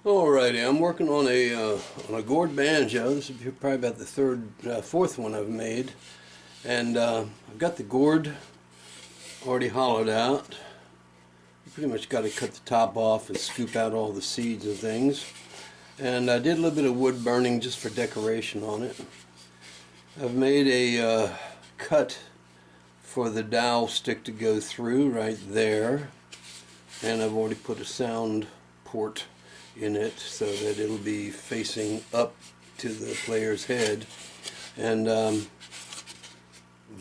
Alrighty, I'm working on a Gourd banjo. This is probably about the fourth one I've made, and I've got the gourd already hollowed out. You pretty much got to cut the top off and scoop out all the seeds and things. And I did a little bit of wood burning just for decoration on it. I've made a cut for the dowel stick to go through right there, and I've already put a sound port in it so that it'll be facing up to the player's head. And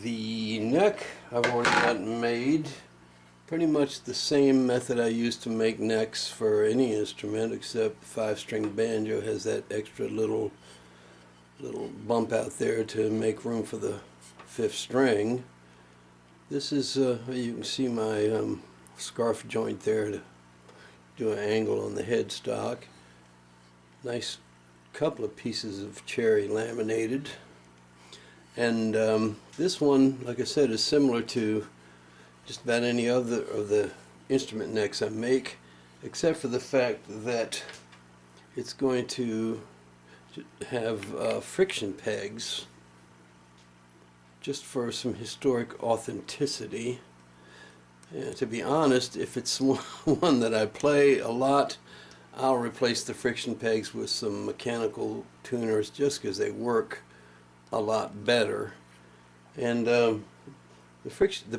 the neck I've already got made, pretty much the same method I used to make necks for any instrument, except 5-string banjo has that extra little bump out there to make room for the 5th string. This is you can see my scarf joint there to do an angle on the headstock. Nice couple of pieces of cherry laminated. And this one, like I said, is similar to just about any other of the instrument necks I make, except for the fact that it's going to have friction pegs, just for some historic authenticity. Yeah, to be honest, if it's one that I play a lot, I'll replace the friction pegs with some mechanical tuners just because they work a lot better. And the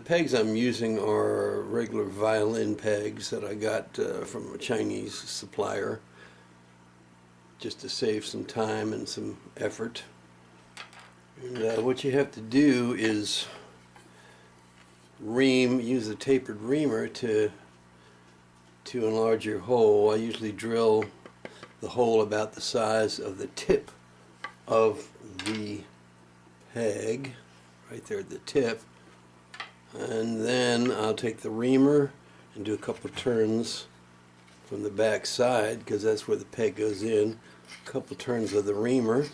pegs I'm using are regular violin pegs that I got from a Chinese supplier, just to save some time and some effort. And what you have to do is use a tapered reamer to enlarge your hole. I usually drill the hole about the size of the tip of the peg, right there at the tip, and then I'll take the reamer and do a couple of turns from the back side, because that's where the peg goes in. A couple of turns of the reamer,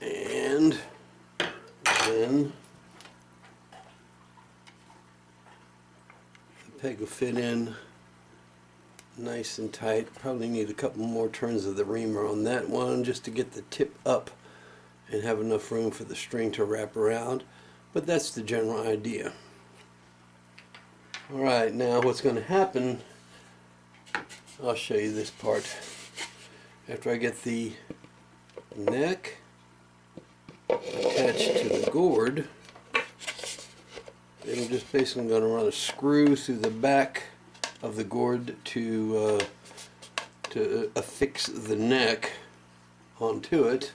and then peg will fit in nice and tight. Probably need a couple more turns of the reamer on that one just to get the tip up and have enough room for the string to wrap around, but that's the general idea. Alright, now what's going to happen, I'll show you this part. After I get the neck attached to the gourd, I'm just basically going to run a screw through the back of the gourd to affix the neck onto it,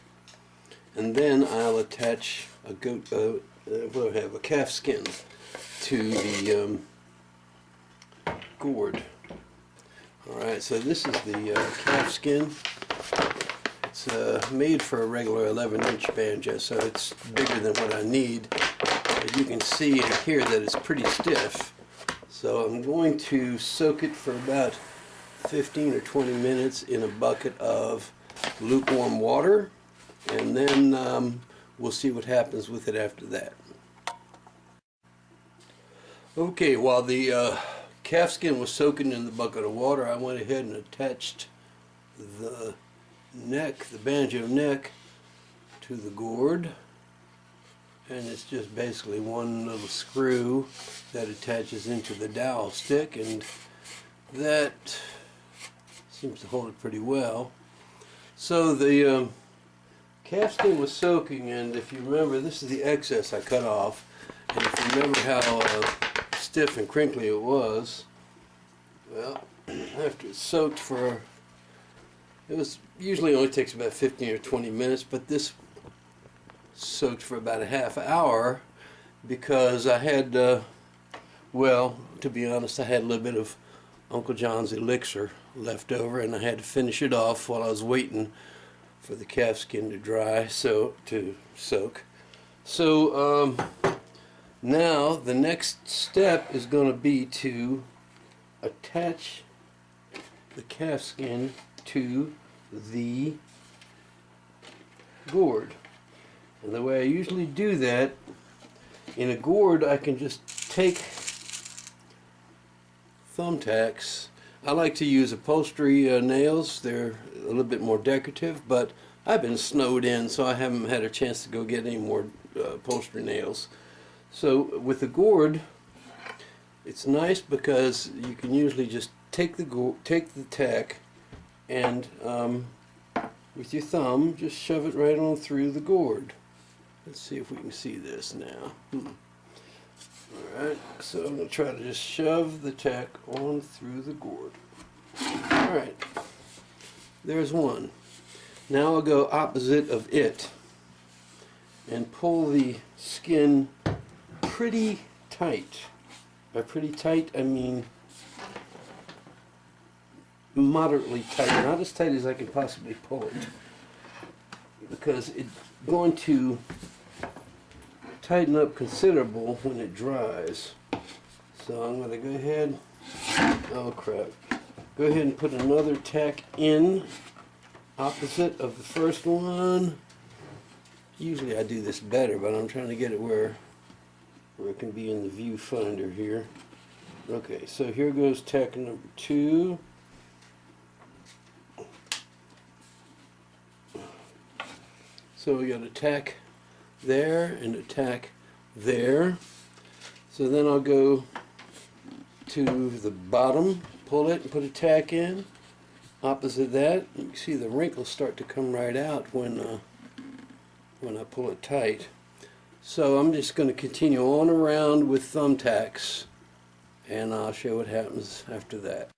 and then I'll attach a calf skin to the gourd. Alright, so this is the calf skin. It's made for a regular 11-inch banjo, so it's bigger than what I need. But you can see and hear that it's pretty stiff. So I'm going to soak it for about 15 or 20 minutes in a bucket of lukewarm water, and then we'll see what happens with it after that. Okay, while the calf skin was soaking in the bucket of water, I went ahead and attached the neck, the banjo neck, to the gourd. And it's just basically one little screw that attaches into the dowel stick, and that seems to hold it pretty well. So the calf skin was soaking, and if you remember, this is the excess I cut off, and if you remember how stiff and crinkly it was, well, after it's soaked for, it usually only takes about 15 or 20 minutes, but this soaked for about a half hour, because I had, well, to be honest, I had a little bit of Uncle John's elixir left over, and I had to finish it off while I was waiting for the calf skin to dry, to soak. So now the next step is going to be to attach the calf skin to the gourd. And the way I usually do that, in a gourd I can just take thumbtacks I like to use upholstery nails. They're a little bit more decorative, but I've been snowed in, so I haven't had a chance to go get any more upholstery nails. So with the gourd, it's nice because you can usually just take the tack and with your thumb just shove it right on through the gourd. Let's see if we can see this now. Alright, so I'm going to try to just shove the tack on through the gourd. Alright, there's one. Now I'll go opposite of it and pull the skin pretty tight. By pretty tight, I mean moderately tight, not as tight as I can possibly pull it, because it's going to tighten up considerable when it dries. So I'm going to go ahead, oh crap, go ahead and put another tack in opposite of the first one. Usually I do this better, but I'm trying to get it where it can be in the viewfinder here. Okay, so here goes tack number 2. So we got a tack there and a tack there. So then I'll go to the bottom, pull it and put a tack in. Opposite that, you can see the wrinkles start to come right out when I pull it tight. So I'm just going to continue on around with thumbtacks, and I'll show what happens after that.